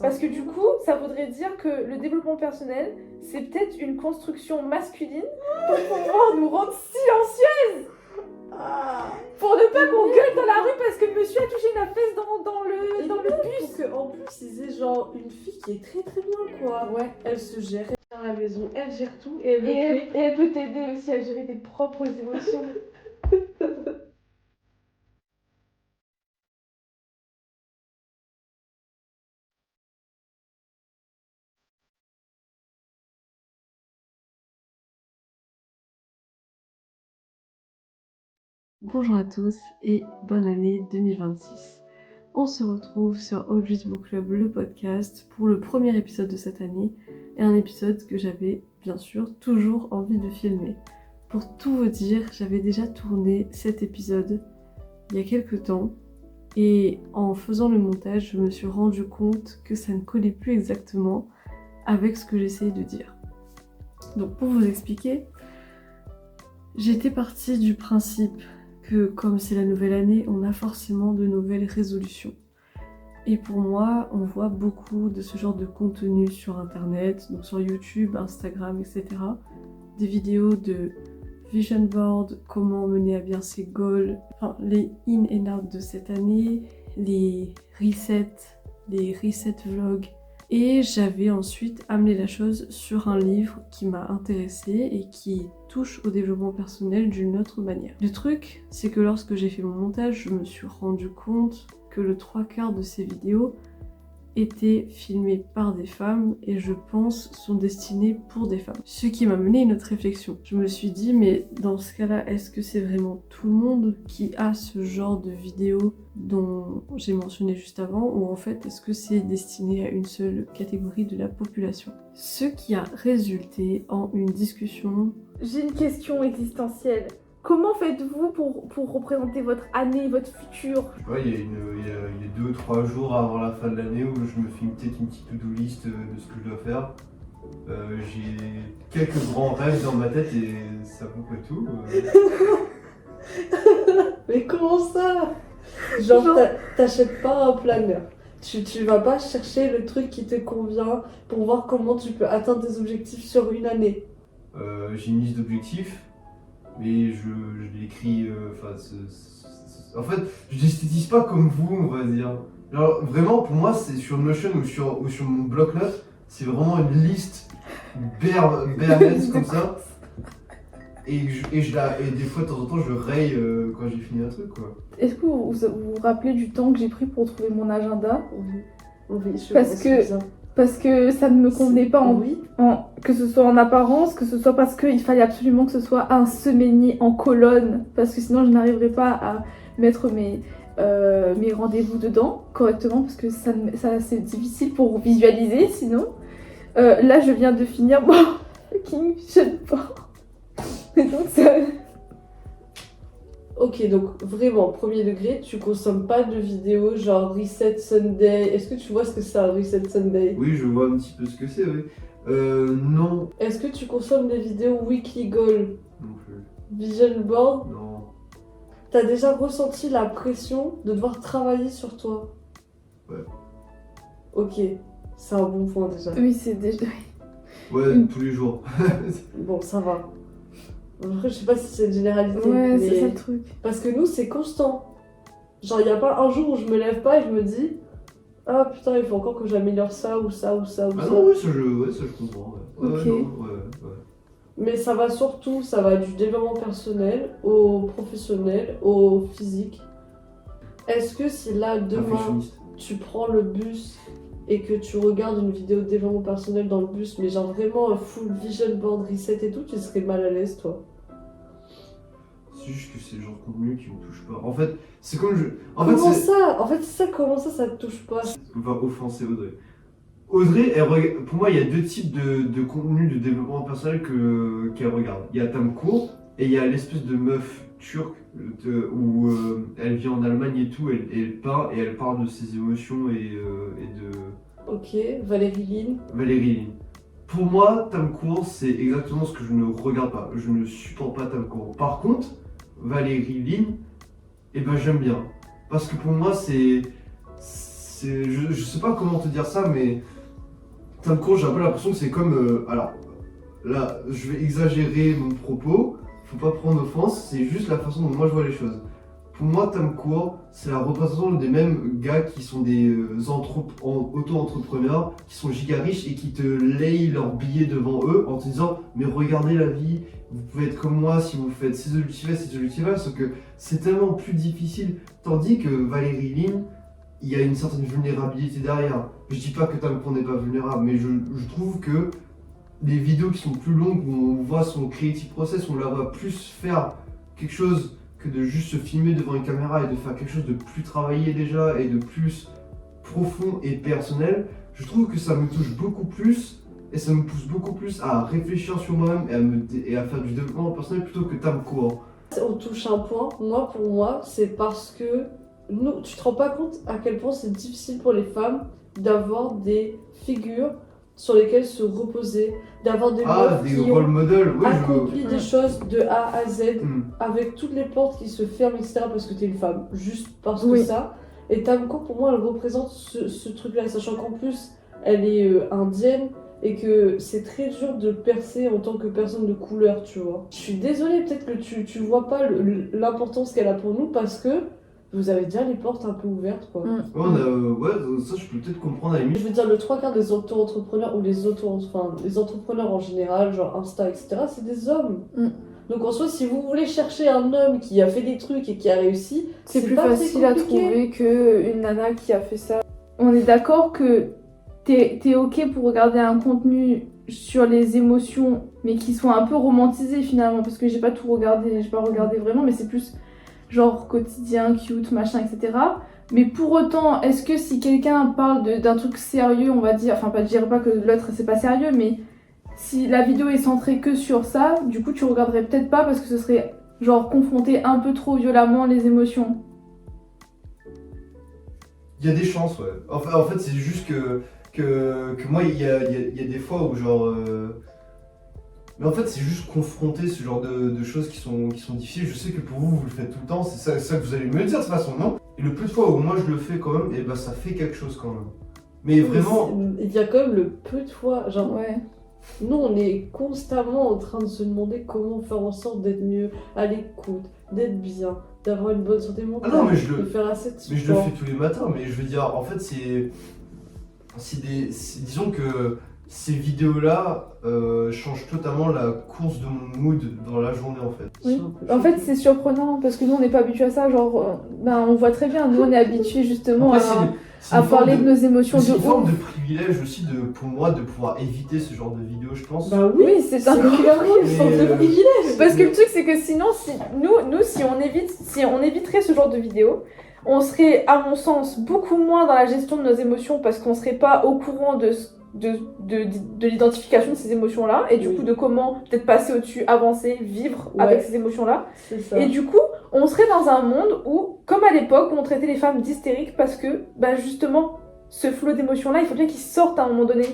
Parce que du coup, ça voudrait dire que le développement personnel, c'est peut-être une construction masculine pour pouvoir nous rendre silencieuses. Pour ne pas qu'on gueule dans la rue parce que monsieur a touché la fesse dans le bus. Pour qu'en plus, ils aient genre une fille qui est très très bien, quoi. Ouais. Elle se gère, elle gère la maison, elle gère tout et elle veut Et créer. elle peut t'aider aussi à gérer tes propres émotions. Bonjour à tous et bonne année 2026. On se retrouve sur Always Book Club, le podcast, pour le premier épisode de cette année et un épisode que j'avais bien sûr toujours envie de filmer. Pour tout vous dire, j'avais déjà tourné cet épisode il y a quelques temps et en faisant le montage, je me suis rendu compte que ça ne collait plus exactement avec ce que j'essayais de dire. Donc pour vous expliquer, j'étais partie du principe que comme c'est la nouvelle année, on a forcément de nouvelles résolutions. Et pour moi, on voit beaucoup de ce genre de contenu sur internet, donc sur YouTube, Instagram, etc. Des vidéos de vision board, comment mener à bien ses goals, enfin les in and out de cette année, les reset vlogs. Et j'avais ensuite amené la chose sur un livre qui m'a intéressée et qui touche au développement personnel d'une autre manière. Le truc, c'est que lorsque j'ai fait mon montage, je me suis rendu compte que le 3/4 de ces vidéos étaient filmées par des femmes et je pense sont destinées pour des femmes. Ce qui m'a mené à une autre réflexion. Je me suis dit, mais dans ce cas-là, est-ce que c'est vraiment tout le monde qui a ce genre de vidéos dont j'ai mentionné juste avant, ou en fait est-ce que c'est destiné à une seule catégorie de la population? Ce qui a résulté en une discussion. J'ai une question existentielle. Comment faites-vous pour représenter votre année, votre futur? Ouais, il y a 2 ou 3 jours avant la fin de l'année où je me fais peut-être une petite to-do list de ce que je dois faire. J'ai quelques grands rêves dans ma tête et c'est à peu près tout. Mais comment ça? Genre t'achètes pas un planeur. Tu vas pas chercher le truc qui te convient pour voir comment tu peux atteindre tes objectifs sur une année. J'ai une liste d'objectifs, mais je l'écris. En fait, je l'esthétise pas comme vous, on va dire. Genre, vraiment, pour moi, c'est sur Notion ou sur mon bloc-notes, c'est vraiment une liste bare minimum comme ça. Et des fois, de temps en temps, je raye quand j'ai fini un truc, quoi. Est-ce que vous vous rappelez du temps que j'ai pris pour trouver mon agenda? Oui, je Parce pense que- bien. Parce que ça ne me convenait pas Oui. que ce soit en apparence, que ce soit parce qu'il fallait absolument que ce soit un semainier en colonne, parce que sinon je n'arriverais pas à mettre mes rendez-vous dedans correctement, parce que ça c'est difficile pour visualiser sinon. Là je viens de finir mon fucking vision board. Et donc ça... Ok, donc vraiment, premier degré, tu consommes pas de vidéos genre Reset Sunday. Est-ce que tu vois ce que c'est un Reset Sunday? Oui, je vois un petit peu ce que c'est, oui. Non. Est-ce que tu consommes des vidéos Weekly Goal, Non plus. Vision Board? Non. T'as déjà ressenti la pression de devoir travailler sur toi? Ouais. Ok, c'est un bon point déjà. Oui, c'est déjà... Ouais, tous les jours. Bon, ça va. Après, je sais pas si c'est une généralité, Ouais, mais... c'est ça le truc. Parce que nous, c'est constant. Genre, il y a pas un jour où je me lève pas et je me dis ah putain, il faut encore que j'améliore ça ou ça ou ça ou Ah ça. non, oui, ça je comprends. Ouais. Ok. Ouais, non, ouais. Mais ça va surtout, ça va du développement personnel au professionnel, au physique. Est-ce que si là, demain, Perfectionniste. tu prends le bus et que tu regardes une vidéo de développement personnel dans le bus, mais genre vraiment un full vision board reset et tout, tu serais mal à l'aise, toi? C'est juste que c'est le genre de contenu qui me touche pas. En fait, c'est comme je. Comment ça? En fait, c'est ça, comment ça te touche pas? On va offenser Audrey. Audrey, pour moi, il y a 2 types de contenu de développement personnel qu'elle regarde. Il y a Tam Cour et il y a l'espèce de meuf turque où elle vit en Allemagne et tout, elle peint et elle parle de ses émotions et de Ok, Valérie Lynn. Valérie Lynn. Pour moi, Tam Cour, c'est exactement ce que je ne regarde pas. Je ne supporte pas Tam Cour. Par contre, Valérie Lynn, eh ben j'aime bien. Parce que pour moi, c'est je sais pas comment te dire ça, mais Tom Cruise, j'ai un peu l'impression que c'est comme. Alors, là, je vais exagérer mon propos, faut pas prendre offense, c'est juste la façon dont moi je vois les choses. Pour moi, Tom Cruise, c'est la représentation des mêmes gars qui sont des auto-entrepreneurs, qui sont giga riches et qui te layent leurs billets devant eux en te disant mais regardez la vie, vous pouvez être comme moi si vous faites ces objectifs-là, sauf que c'est tellement plus difficile. Tandis que Valérie Lynn, il y a une certaine vulnérabilité derrière. Je dis pas que Tom Cruise n'est pas vulnérable, mais je trouve que les vidéos qui sont plus longues, où on voit son creative process, on la voit plus faire quelque chose que de juste se filmer devant une caméra et de faire quelque chose de plus travaillé déjà et de plus profond et personnel. Je trouve que ça me touche beaucoup plus et ça me pousse beaucoup plus à réfléchir sur moi-même et à faire du développement personnel plutôt que Tom Cruise. On touche un point, pour moi, c'est parce que nous, tu te rends pas compte à quel point c'est difficile pour les femmes d'avoir des figures sur lesquelles se reposer, d'avoir des meufs des qui role ont models, oui, accompli des choses de A à Z, Mm. avec toutes les portes qui se ferment, etc. parce que t'es une femme, juste parce Oui. que ça. Et Tamko, pour moi, elle représente ce truc-là, sachant qu'en plus, elle est indienne, et que c'est très dur de percer en tant que personne de couleur, tu vois. Je suis désolée, peut-être que tu vois pas l'importance qu'elle a pour nous, parce que vous avez déjà les portes un peu ouvertes, quoi. Ouais, ça je peux peut-être comprendre à la limite. Je veux dire, le trois quarts des auto-entrepreneurs, ou les entrepreneurs en général, genre Insta, etc., c'est des hommes. Mm. Donc en soi, si vous voulez chercher un homme qui a fait des trucs et qui a réussi, C'est plus pas très facile à compliqué. trouver qu'une nana qui a fait ça. On est d'accord que t'es ok pour regarder un contenu sur les émotions, mais qui soit un peu romantisé finalement, parce que j'ai pas regardé vraiment, mais c'est plus genre quotidien, cute, machin, etc. Mais pour autant, est-ce que si quelqu'un parle d'un truc sérieux, on va dire, enfin je dirais pas que l'autre c'est pas sérieux, mais si la vidéo est centrée que sur ça, du coup tu regarderais peut-être pas parce que ce serait genre confronter un peu trop violemment les émotions. Il y a des chances, ouais. En fait, c'est juste que moi, il y a des fois où genre. Mais en fait, c'est juste confronter ce genre de choses qui sont difficiles. Je sais que pour vous, vous le faites tout le temps, c'est ça que vous allez me dire de toute façon, non? Et le peu de fois où moi je le fais quand même, et bah ça fait quelque chose quand même. Mais vraiment. Il y a quand même le peu de fois, genre, Ouais. nous on est constamment en train de se demander comment faire en sorte d'être mieux, à l'écoute, d'être bien, d'avoir une bonne santé mentale, Ah non, mais de faire assez de Mais je le sport. fais tous les matins, mais je veux dire, en fait, disons que ces vidéos-là changent totalement la course de mon mood dans la journée, en fait. Oui. Je suis un peu En fait, choquée. c'est surprenant parce que nous on n'est pas habitués à ça. Genre, on voit très bien, nous on est habitués justement Après, c'est à une forme parler de nos émotions c'est de une forme ouf. de privilège aussi pour moi de pouvoir éviter ce genre de vidéos, je pense. Bah oui, Oui, c'est un clairement une Mais, forme de privilège. Parce que le truc c'est que sinon, si on éviterait ce genre de vidéos, on serait, à mon sens, beaucoup moins dans la gestion de nos émotions parce qu'on serait pas au courant de l'identification de ces émotions-là et du Oui. coup de comment peut-être passer au-dessus, avancer, vivre Ouais. avec ces émotions-là. C'est ça. Et du coup, on serait dans un monde où, comme à l'époque, où on traitait les femmes d'hystériques parce que, justement, ce flot d'émotions-là, il faut bien qu'il sorte à un moment donné.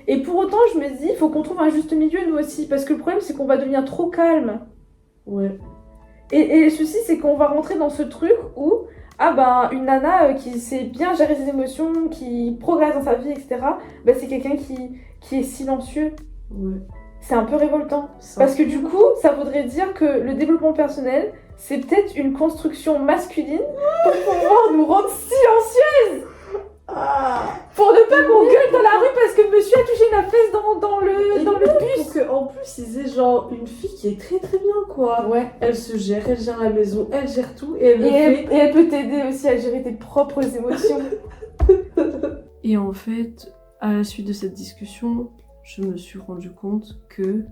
Et pour autant, je me dis, il faut qu'on trouve un juste milieu, nous aussi, parce que le problème, c'est qu'on va devenir trop calme. Ouais. Et le souci, c'est qu'on va rentrer dans ce truc où, une nana qui sait bien gérer ses émotions, qui progresse dans sa vie, etc., c'est quelqu'un qui est silencieux. Ouais. C'est un peu révoltant. Ça- Parce que du coup, ça voudrait dire que le développement personnel, c'est peut-être une construction masculine pour pouvoir nous rendre silencieuses. Pour ne pas qu'on gueule dans la rue parce que monsieur a touché la fesse dans le bus. Pour que, en plus, ils aient genre une fille qui est très très bien, quoi. Ouais. Elle se gère, elle gère la maison, elle gère tout et elle le Et fait. elle peut t'aider aussi à gérer tes propres émotions. Et en fait, à la suite de cette discussion, je me suis rendu compte que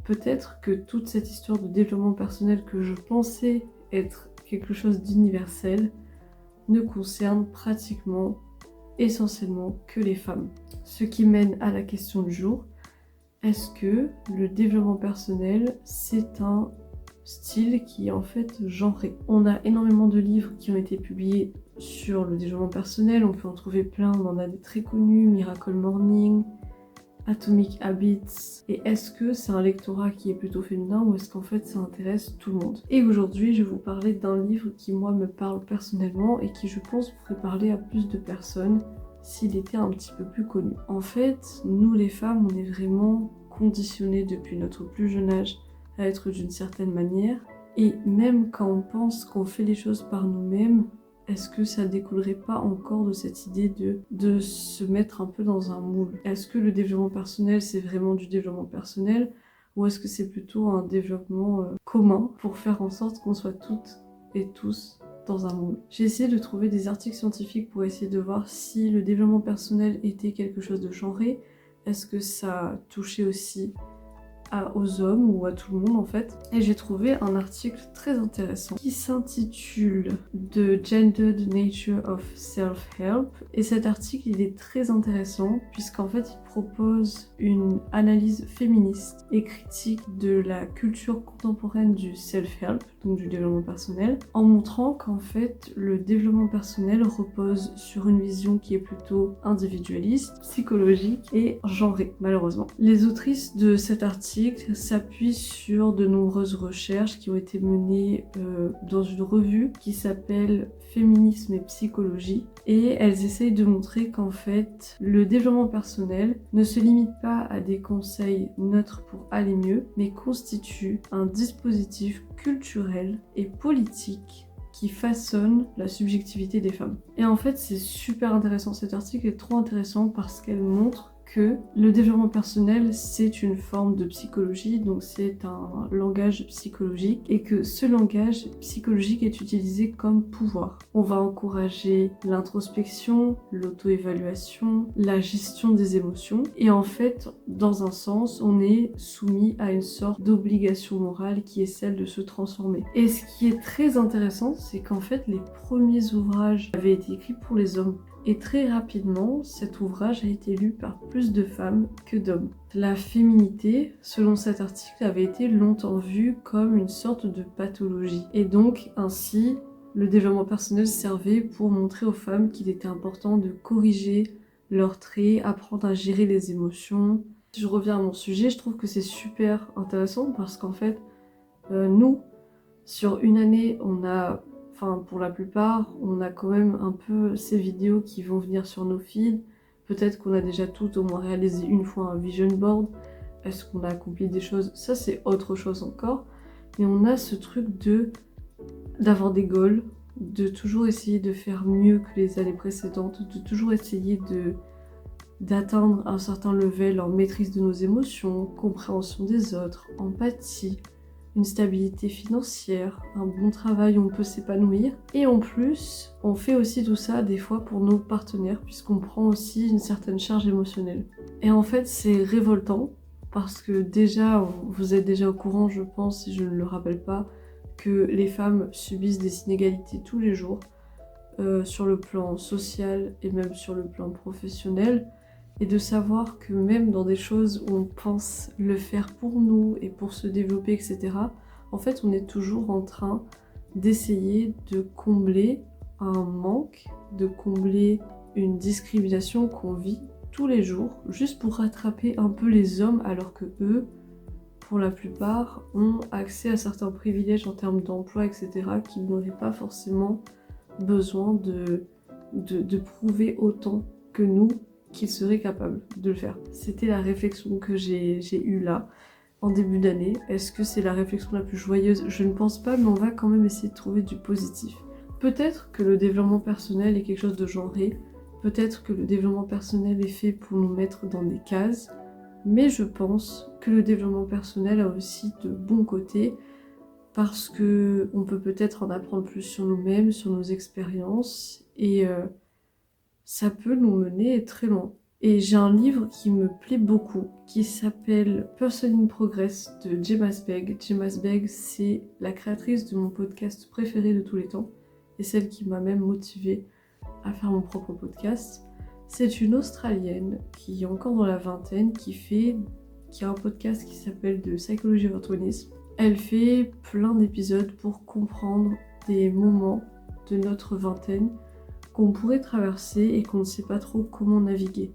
peut-être que toute cette histoire de développement personnel que je pensais être quelque chose d'universel ne concerne pratiquement, essentiellement, que les femmes. Ce qui mène à la question du jour, est-ce que le développement personnel, c'est un style qui est en fait genré? On a énormément de livres qui ont été publiés sur le développement personnel, on peut en trouver plein, on en a des très connus, Miracle Morning, Atomic Habits, et est-ce que c'est un lectorat qui est plutôt féminin ou est-ce qu'en fait ça intéresse tout le monde. Et aujourd'hui je vais vous parler d'un livre qui moi me parle personnellement et qui je pense pourrait parler à plus de personnes s'il était un petit peu plus connu. En fait, nous les femmes, on est vraiment conditionnées depuis notre plus jeune âge à être d'une certaine manière, et même quand on pense qu'on fait les choses par nous-mêmes, est-ce que ça découlerait pas encore de cette idée de se mettre un peu dans un moule? Est-ce que le développement personnel, c'est vraiment du développement personnel ou est-ce que c'est plutôt un développement commun pour faire en sorte qu'on soit toutes et tous dans un moule? J'ai essayé de trouver des articles scientifiques pour essayer de voir si le développement personnel était quelque chose de genré. Est-ce que ça touchait aussi aux hommes ou à tout le monde en fait. Et j'ai trouvé un article très intéressant qui s'intitule The Gendered Nature of Self-Help, et cet article il est très intéressant puisqu'en fait il propose une analyse féministe et critique de la culture contemporaine du self-help, donc du développement personnel, en montrant qu'en fait le développement personnel repose sur une vision qui est plutôt individualiste, psychologique et genrée malheureusement. Les autrices de cet article s'appuient sur de nombreuses recherches qui ont été menées dans une revue qui s'appelle Féminisme et Psychologie, et elles essayent de montrer qu'en fait le développement personnel ne se limite pas à des conseils neutres pour aller mieux, mais constitue un dispositif culturel et politique qui façonne la subjectivité des femmes. Et en fait c'est super intéressant, cet article est trop intéressant parce qu'elle montre que le développement personnel c'est une forme de psychologie, donc c'est un langage psychologique, et que ce langage psychologique est utilisé comme pouvoir. On va encourager l'introspection, l'auto-évaluation, la gestion des émotions, et en fait dans un sens on est soumis à une sorte d'obligation morale qui est celle de se transformer. Et ce qui est très intéressant c'est qu'en fait les premiers ouvrages avaient été écrits pour les hommes. Et très rapidement, cet ouvrage a été lu par plus de femmes que d'hommes. La féminité, selon cet article, avait été longtemps vue comme une sorte de pathologie. Et donc, ainsi, le développement personnel servait pour montrer aux femmes qu'il était important de corriger leurs traits, apprendre à gérer les émotions. Si je reviens à mon sujet, je trouve que c'est super intéressant parce qu'en fait, nous, sur une année, pour la plupart, on a quand même un peu ces vidéos qui vont venir sur nos feeds. Peut-être qu'on a déjà toutes au moins réalisé une fois un vision board. Est-ce qu'on a accompli des choses? Ça, c'est autre chose encore. Mais on a ce truc d'avoir des goals, de toujours essayer de faire mieux que les années précédentes, de toujours essayer d'atteindre un certain level en maîtrise de nos émotions, compréhension des autres, empathie, une stabilité financière, un bon travail où on peut s'épanouir. Et en plus, on fait aussi tout ça des fois pour nos partenaires puisqu'on prend aussi une certaine charge émotionnelle. Et en fait, c'est révoltant parce que déjà, vous êtes déjà au courant, je pense, si je ne le rappelle pas, que les femmes subissent des inégalités tous les jours sur le plan social et même sur le plan professionnel. Et de savoir que même dans des choses où on pense le faire pour nous et pour se développer, etc., en fait, on est toujours en train d'essayer de combler un manque, de combler une discrimination qu'on vit tous les jours, juste pour rattraper un peu les hommes, alors que eux, pour la plupart, ont accès à certains privilèges en termes d'emploi, etc., qu'ils n'auraient pas forcément besoin de prouver autant que nous, qu'ils seraient capables de le faire. C'était la réflexion que j'ai eue là, en début d'année. Est-ce que c'est la réflexion la plus joyeuse? Je ne pense pas, mais on va quand même essayer de trouver du positif. Peut-être que le développement personnel est quelque chose de genré, peut-être que le développement personnel est fait pour nous mettre dans des cases, mais je pense que le développement personnel a aussi de bons côtés, parce que on peut peut-être en apprendre plus sur nous-mêmes, sur nos expériences, et ça peut nous mener très loin. Et j'ai un livre qui me plaît beaucoup, qui s'appelle Person in Progress de Gemma Sbeg. Gemma Sbeg, c'est la créatrice de mon podcast préféré de tous les temps, et celle qui m'a même motivée à faire mon propre podcast. C'est une Australienne qui est encore dans la vingtaine, qui a un podcast qui s'appelle The Psychology of 20s. Elle fait plein d'épisodes pour comprendre des moments de notre vingtaine qu'on pourrait traverser et qu'on ne sait pas trop comment naviguer.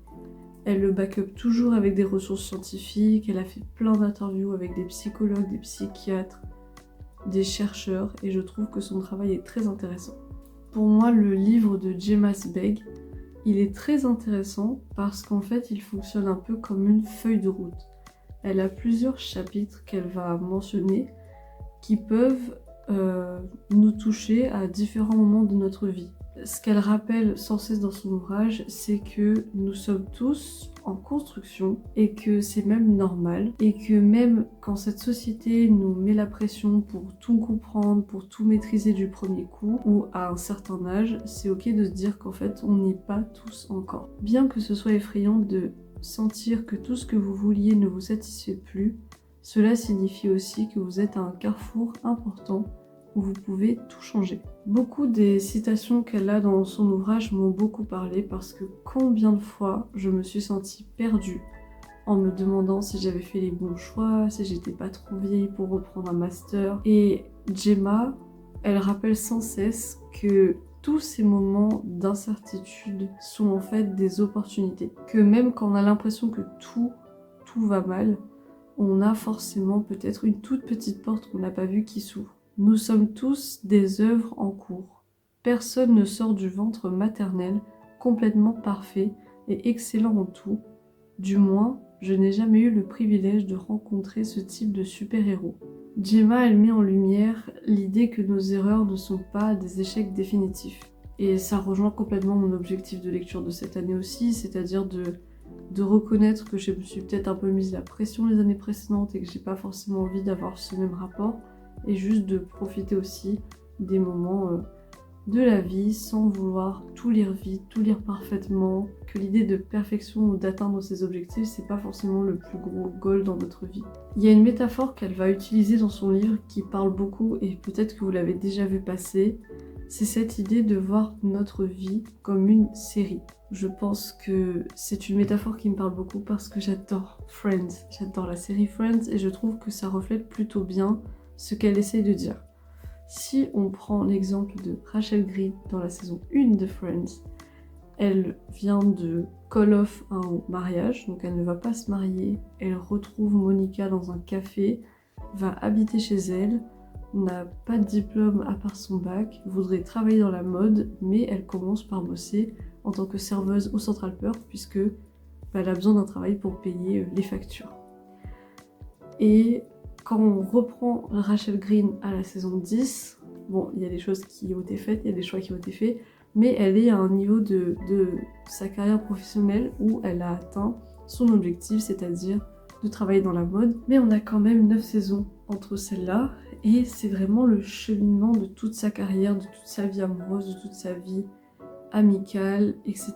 Elle le back up toujours avec des ressources scientifiques, elle a fait plein d'interviews avec des psychologues, des psychiatres, des chercheurs, et je trouve que son travail est très intéressant. Pour moi, le livre de Gemma Zweig, il est très intéressant parce qu'en fait, il fonctionne un peu comme une feuille de route. Elle a plusieurs chapitres qu'elle va mentionner qui peuvent nous toucher à différents moments de notre vie. Ce qu'elle rappelle sans cesse dans son ouvrage, c'est que nous sommes tous en construction et que c'est même normal et que même quand cette société nous met la pression pour tout comprendre, pour tout maîtriser du premier coup ou à un certain âge, c'est ok de se dire qu'en fait on n'y est pas tous encore. Bien que ce soit effrayant de sentir que tout ce que vous vouliez ne vous satisfait plus, cela signifie aussi que vous êtes à un carrefour important où vous pouvez tout changer. Beaucoup des citations qu'elle a dans son ouvrage m'ont beaucoup parlé parce que combien de fois je me suis sentie perdue en me demandant si j'avais fait les bons choix, si j'étais pas trop vieille pour reprendre un master. Et Gemma, elle rappelle sans cesse que tous ces moments d'incertitude sont en fait des opportunités. Que même quand on a l'impression que tout va mal, on a forcément peut-être une toute petite porte qu'on n'a pas vue qui s'ouvre. Nous sommes tous des œuvres en cours. Personne ne sort du ventre maternel complètement parfait et excellent en tout. Du moins, je n'ai jamais eu le privilège de rencontrer ce type de super-héros. Gemma, elle met en lumière l'idée que nos erreurs ne sont pas des échecs définitifs. Et ça rejoint complètement mon objectif de lecture de cette année aussi, c'est-à-dire de reconnaître que je me suis peut-être un peu mise la pression les années précédentes et que j'ai pas forcément envie d'avoir ce même rapport, et juste de profiter aussi des moments de la vie sans vouloir tout lire vite, tout lire parfaitement, que l'idée de perfection ou d'atteindre ses objectifs, c'est pas forcément le plus gros goal dans notre vie. Il y a une métaphore qu'elle va utiliser dans son livre qui parle beaucoup et peut-être que vous l'avez déjà vu passer, c'est cette idée de voir notre vie comme une série. Je pense que c'est une métaphore qui me parle beaucoup parce que j'adore Friends, j'adore la série Friends et je trouve que ça reflète plutôt bien ce qu'elle essaie de dire. Si on prend l'exemple de Rachel Green dans la saison 1 de Friends, elle vient de call off un mariage, donc elle ne va pas se marier, elle retrouve Monica dans un café, va habiter chez elle, n'a pas de diplôme à part son bac, voudrait travailler dans la mode, mais elle commence par bosser en tant que serveuse au Central Perk puisque elle a besoin d'un travail pour payer les factures. Et quand on reprend Rachel Green à la saison 10, bon, il y a des choses qui ont été faites, il y a des choix qui ont été faits, mais elle est à un niveau de sa carrière professionnelle où elle a atteint son objectif, c'est-à-dire de travailler dans la mode. Mais on a quand même 9 saisons entre celles-là, et c'est vraiment le cheminement de toute sa carrière, de toute sa vie amoureuse, de toute sa vie amicale, etc.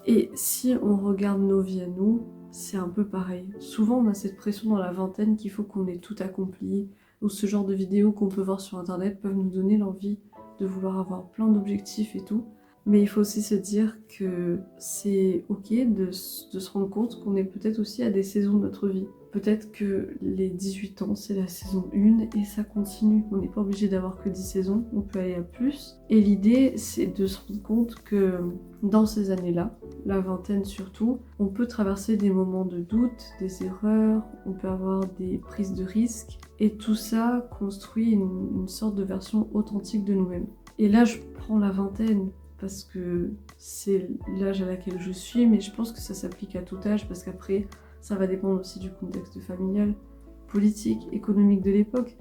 Et si on regarde nos vies à nous, c'est un peu pareil. Souvent, on a cette pression dans la vingtaine qu'il faut qu'on ait tout accompli, ou ce genre de vidéos qu'on peut voir sur internet peuvent nous donner l'envie de vouloir avoir plein d'objectifs et tout. Mais il faut aussi se dire que c'est ok de se rendre compte qu'on est peut-être aussi à des saisons de notre vie. Peut-être que les 18 ans, c'est la saison 1 et ça continue. On n'est pas obligé d'avoir que 10 saisons, on peut aller à plus. Et l'idée, c'est de se rendre compte que dans ces années-là, la vingtaine surtout, on peut traverser des moments de doute, des erreurs, on peut avoir des prises de risques. Et tout ça construit une sorte de version authentique de nous-mêmes. Et là, je prends la vingtaine parce que c'est l'âge à laquelle je suis, mais je pense que ça s'applique à tout âge parce qu'après, ça va dépendre aussi du contexte familial, politique, économique de l'époque.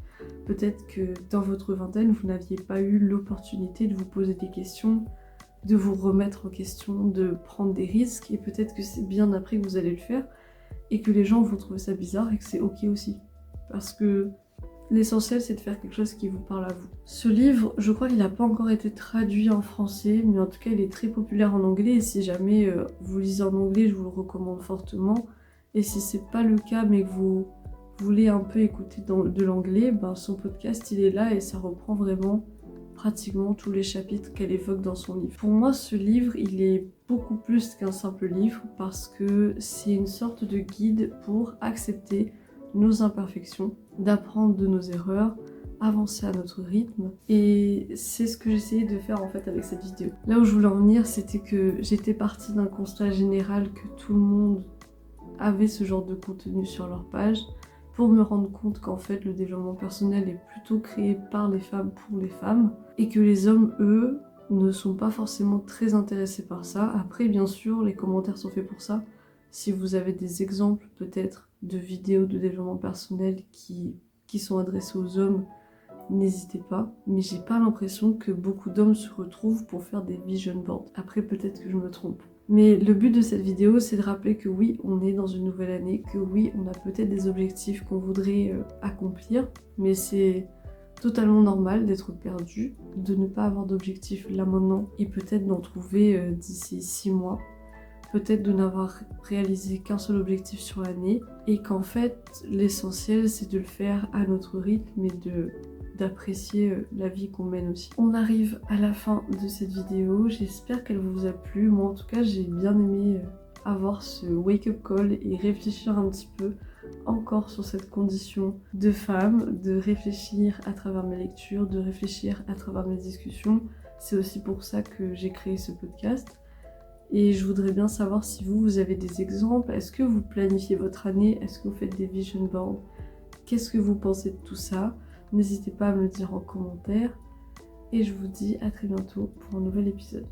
Peut-être que dans votre vingtaine, vous n'aviez pas eu l'opportunité de vous poser des questions, de vous remettre en question, de prendre des risques, et peut-être que c'est bien après que vous allez le faire, et que les gens vont trouver ça bizarre et que c'est ok aussi. Parce que l'essentiel, c'est de faire quelque chose qui vous parle à vous. Ce livre, je crois qu'il n'a pas encore été traduit en français, mais en tout cas, il est très populaire en anglais, et si jamais vous lisez en anglais, je vous le recommande fortement. Et si c'est pas le cas, mais que vous voulez un peu écouter de l'anglais, ben son podcast, il est là, et ça reprend vraiment pratiquement tous les chapitres qu'elle évoque dans son livre. Pour moi, ce livre, il est beaucoup plus qu'un simple livre, parce que c'est une sorte de guide pour accepter nos imperfections, d'apprendre de nos erreurs, avancer à notre rythme. Et c'est ce que j'essayais de faire en fait avec cette vidéo. Là où je voulais en venir, c'était que j'étais partie d'un constat général que tout le monde avait ce genre de contenu sur leur page, pour me rendre compte qu'en fait le développement personnel est plutôt créé par les femmes pour les femmes, et que les hommes, eux, ne sont pas forcément très intéressés par ça. Après, bien sûr, les commentaires sont faits pour ça. Si vous avez des exemples peut-être de vidéos de développement personnel qui sont adressées aux hommes, n'hésitez pas. Mais j'ai pas l'impression que beaucoup d'hommes se retrouvent pour faire des vision boards. Après, peut-être que je me trompe. Mais le but de cette vidéo, c'est de rappeler que oui, on est dans une nouvelle année, que oui, on a peut-être des objectifs qu'on voudrait accomplir, mais c'est totalement normal d'être perdu, de ne pas avoir d'objectif là maintenant, et peut-être d'en trouver d'ici 6 mois, peut-être de n'avoir réalisé qu'un seul objectif sur l'année, et qu'en fait, l'essentiel, c'est de le faire à notre rythme et d'apprécier la vie qu'on mène aussi. On arrive à la fin de cette vidéo, j'espère qu'elle vous a plu. Moi en tout cas j'ai bien aimé avoir ce wake-up call et réfléchir un petit peu encore sur cette condition de femme, de réfléchir à travers mes lectures, de réfléchir à travers mes discussions. C'est aussi pour ça que j'ai créé ce podcast. Et je voudrais bien savoir si vous avez des exemples. Est-ce que vous planifiez votre année? Est-ce que vous faites des vision boards? Qu'est-ce que vous pensez de tout ça? N'hésitez pas à me le dire en commentaire. Et je vous dis à très bientôt pour un nouvel épisode.